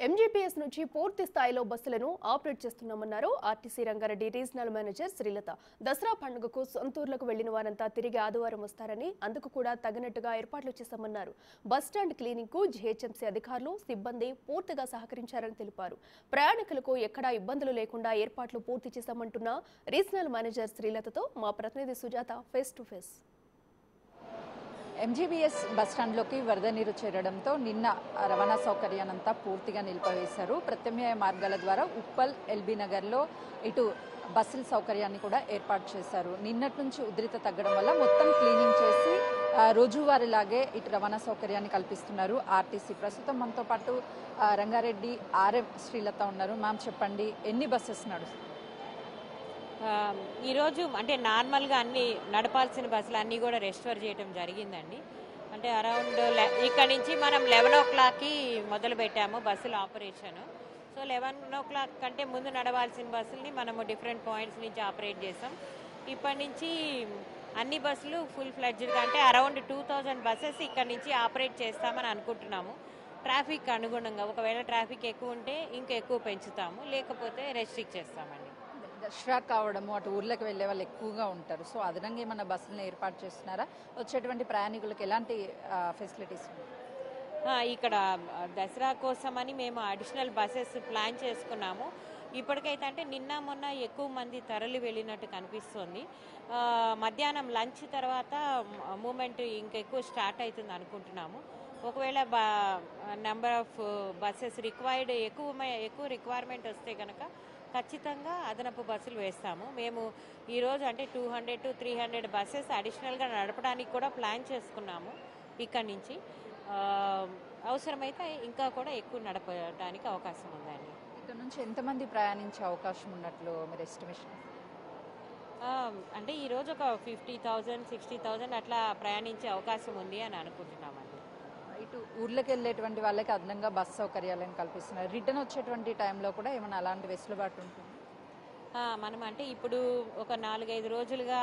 MGPS నుంచి పూర్తి స్థాయిలో బస్సులను ఆపరేట్ చేస్తున్నామన్నారు RTC Rangareddy regional manager Srilatha. Dasara పండుగకు సొంతూర్లకు వెళ్లిన వారంతా తిరిగి ఆదివారం వస్తారని, అందుకు కూడా తగినట్టుగా ఏర్పాట్లు చేశామన్నారు. బస్టాండ్ క్లీనింగ్ కు జీహెచ్ఎంసీ అధికారులు, సిబ్బంది పూర్తిగా సహకరించారని తెలిపారు. ప్రయాణికులకు ఎక్కడా ఇబ్బందులు లేకుండా ఏర్పాట్లు పూర్తి చేశామంటున్న రీజనల్ మేనేజర్ శ్రీలతతో మా ప్రతినిధి Sujatha face to face. MGBS బస్టాండ్లోకి వరద నీరు చేరడంతో నిన్న రవాణా సౌకర్యానంతా పూర్తిగా నిలిపివేశారు. ప్రత్యామ్నాయ మార్గాల ద్వారా ఉప్పల్, ఎల్బీ నగర్లో ఇటు బస్సుల సౌకర్యాన్ని కూడా ఏర్పాటు చేశారు. నిన్నటి నుంచి ఉధృత తగ్గడం వల్ల మొత్తం క్లీనింగ్ చేసి రోజువారీలాగే ఇటు రవాణా సౌకర్యాన్ని కల్పిస్తున్నారు ఆర్టీసీ. ప్రస్తుతం మనతో పాటు రంగారెడ్డి ఆర్ఎం శ్రీలత ఉన్నారు. మ్యామ్, చెప్పండి, ఎన్ని బస్సెస్ నడుస్తాయి? ఈరోజు అంటే నార్మల్గా అన్ని నడపాల్సిన బస్సులు అన్నీ కూడా రెస్టోర్ చేయడం జరిగిందండి. అంటే అరౌండ్ ఇక్కడ నుంచి మనం 11 o'clockకి మొదలు పెట్టాము బస్సుల ఆపరేషన్. సో 11 o'clock కంటే ముందు నడవాల్సిన బస్సుల్ని మనము డిఫరెంట్ పాయింట్స్ నుంచి ఆపరేట్ చేసాం. ఇప్పటి నుంచి అన్ని బస్సులు ఫుల్ ఫ్లెడ్జ్డ్గా అంటే అరౌండ్ 2000 బస్సెస్ ఇక్కడ నుంచి ఆపరేట్ చేస్తామని అనుకుంటున్నాము. ట్రాఫిక్ అనుగుణంగా ఒకవేళ ట్రాఫిక్ ఎక్కువ ఉంటే ఇంకా ఎక్కువ పెంచుతాము, లేకపోతే రెస్ట్రిక్ట్ చేస్తామండి. దసరా కావడము, అటు ఊర్లకు వెళ్ళే వాళ్ళు ఎక్కువగా ఉంటారు. సో అదనంగా ఏమన్నా బస్సులను ఏర్పాటు చేస్తున్నారా? వచ్చేటువంటి ప్రయాణికులకు ఎలాంటి ఫెసిలిటీస్? ఇక్కడ దసరా కోసమని మేము అడిషనల్ బస్సెస్ ప్లాన్ చేసుకున్నాము. ఇప్పటికైతే అంటే నిన్న మొన్న ఎక్కువ మంది తరలి వెళ్ళినట్టు కనిపిస్తుంది. మధ్యాహ్నం లంచ్ తర్వాత మూమెంట్ ఇంకెక్కువ స్టార్ట్ అవుతుంది అనుకుంటున్నాము. ఒకవేళ నెంబర్ ఆఫ్ బస్సెస్ రిక్వైర్డ్ ఎక్కువ రిక్వైర్మెంట్ వస్తే కనుక ఖచ్చితంగా అదనపు బస్సులు వేస్తాము. మేము ఈరోజు అంటే 200 to 300 బస్సెస్ అడిషనల్గా నడపడానికి కూడా ప్లాన్ చేసుకున్నాము. ఇక్కడి నుంచి అవసరమైతే ఇంకా కూడా ఎక్కువ నడపడానికి అవకాశం ఉందండి. ఇక్కడ నుంచి ఎంతమంది ప్రయాణించే అవకాశం ఉన్నట్లు మీరు ఎస్టిమేషన్? అంటే ఈరోజు ఒక 50,000 60,000 అట్లా ప్రయాణించే అవకాశం ఉంది అని అనుకుంటున్నామండి. ఇటు ఊర్లోకి వెళ్ళేటువంటి వాళ్ళకి అదనంగా బస్ సౌకర్యాలను కల్పిస్తున్నారు. రిటర్న్ వచ్చేటువంటి టైంలో కూడా ఏమైనా అలాంటి వెసులుబాటు ఉంటుంది? మనం అంటే ఇప్పుడు ఒక 4-5 రోజులుగా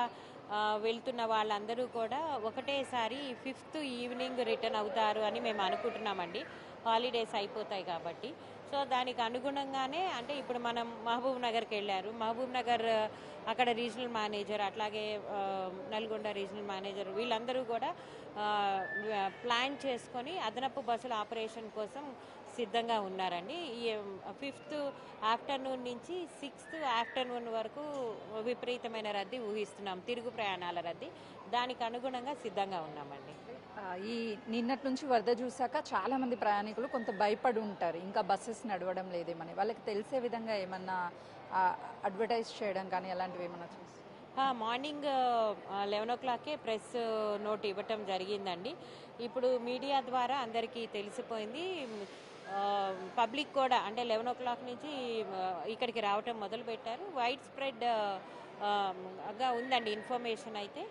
వెళ్తున్న వాళ్ళందరూ కూడా ఒకటేసారి 5th ఈవినింగ్ రిటర్న్ అవుతారు అని మేము అనుకుంటున్నామండి. హాలిడేస్ అయిపోతాయి కాబట్టి. సో దానికి అనుగుణంగానే అంటే ఇప్పుడు మనం మహబూబ్ నగర్కి వెళ్ళారు. మహబూబ్ నగర్ అక్కడ రీజనల్ మేనేజర్, అట్లాగే నల్గొండ రీజనల్ మేనేజర్ వీళ్ళందరూ కూడా ప్లాన్ చేసుకొని అదనపు బస్సుల ఆపరేషన్ కోసం సిద్ధంగా ఉన్నారండి. ఈ 5th ఆఫ్టర్నూన్ నుంచి 6th ఆఫ్టర్నూన్ వరకు విపరీతమైన రద్దీ ఊహిస్తున్నాం, తిరుగు ప్రయాణాల రద్దీ. దానికి అనుగుణంగా సిద్ధంగా ఉన్నామండి. ఈ నిన్నటి నుంచి వరద చూసాక చాలా మంది ప్రయాణికులు కొంత భయపడి ఉంటారు, ఇంకా బస్సెస్ నడవడం లేదేమని. వాళ్ళకి తెలిసే విధంగా ఏమన్నా అడ్వర్టైజ్ చేయడం కానీ అలాంటివి ఏమన్నా చూసి? మార్నింగ్ 11 o'clockకే ప్రెస్ నోట్ ఇవ్వటం జరిగిందండి. ఇప్పుడు మీడియా ద్వారా అందరికీ తెలిసిపోయింది. పబ్లిక్ కూడా అంటే 11 o'clock నుంచి ఇక్కడికి రావటం మొదలు పెట్టారు. వైడ్ స్ప్రెడ్ గా ఉందండి ఇన్ఫర్మేషన్. అయితే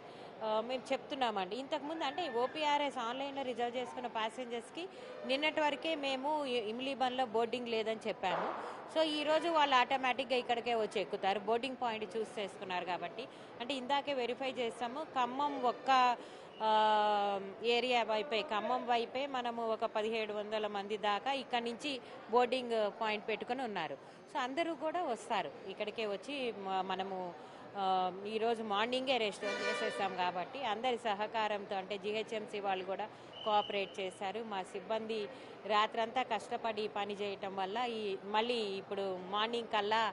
మేము చెప్తున్నామండి, ఇంతకుముందు అంటే ఓపీఆర్ఎస్ ఆన్లైన్లో రిజర్వ్ చేసుకున్న ప్యాసింజర్స్కి నిన్నటి వరకే మేము ఇమ్లీబన్లో బోర్డింగ్ లేదని చెప్పాము. సో ఈరోజు వాళ్ళు ఆటోమేటిక్గా ఇక్కడికే వచ్చి ఎక్కుతారు, బోర్డింగ్ పాయింట్ చూస్ చేసుకున్నారు కాబట్టి. అంటే ఇందాకే వెరిఫై చేస్తాము, ఖమ్మం ఒక్క ఏరియా వైపే, ఖమ్మం వైపే మనము ఒక 1700 మంది దాకా ఇక్కడి నుంచి బోర్డింగ్ పాయింట్ పెట్టుకుని ఉన్నారు. సో అందరూ కూడా వస్తారు, ఇక్కడికే వచ్చి మనము ఈరోజు మార్నింగే రెస్టోర్ చేసేసాం కాబట్టి అందరి సహకారంతో అంటే జీహెచ్ఎంసీ వాళ్ళు కూడా కోఆపరేట్ చేశారు. మా సిబ్బంది రాత్రంతా కష్టపడి పని చేయటం వల్ల మళ్ళీ ఇప్పుడు మార్నింగ్ కల్లా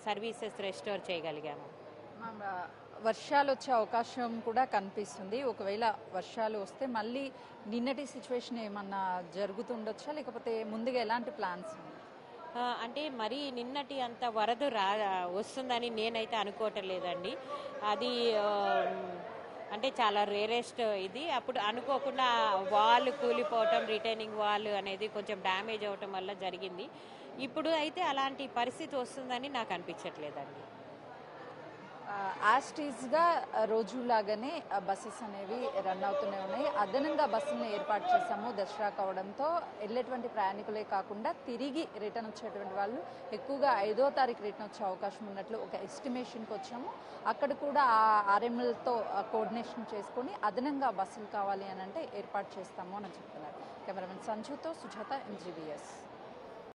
సర్వీసెస్ రెస్టోర్ చేయగలిగాము. వర్షాలు వచ్చే అవకాశం కూడా కనిపిస్తుంది. ఒకవేళ వర్షాలు వస్తే మళ్ళీ నిన్నటి సిచ్యువేషన్ ఏమన్నా జరుగుతుండొచ్చా, లేకపోతే ముందుగా ఎలాంటి ప్లాన్స్? అంటే మరీ నిన్నటి అంత వరద వస్తుందని నేనైతే అనుకోవటం లేదండి. అది అంటే చాలా రేరెస్ట్ ఇది. అప్పుడు అనుకోకుండా వాల్ కూలిపోవటం, రిటైనింగ్ వాల్ అనేది కొంచెం డ్యామేజ్ అవ్వటం వల్ల జరిగింది. ఇప్పుడు అయితే అలాంటి పరిస్థితి వస్తుందని నాకు అనిపించట్లేదండి. యాస్టీస్గా రోజులాగానే బస్సెస్ అనేవి రన్ అవుతూనే ఉన్నాయి. అదనంగా బస్సులను ఏర్పాటు చేశాము. దసరా కావడంతో వెళ్ళేటువంటి ప్రయాణికులే కాకుండా తిరిగి రిటర్న్ వచ్చేటువంటి వాళ్ళు ఎక్కువగా 5వ తారీఖు రిటర్న్ వచ్చే అవకాశం ఉన్నట్లు ఒక ఎస్టిమేషన్కి వచ్చాము. అక్కడ కూడా ఆ ఆర్ఎంఎల్తో కోఆర్డినేషన్ చేసుకొని అదనంగా బస్సులు కావాలి అని అంటే ఏర్పాటు చేస్తాము అని చెప్తున్నారు. కెమెరామెన్ సంజుతో సుజాత, ఎంజీబీఎస్.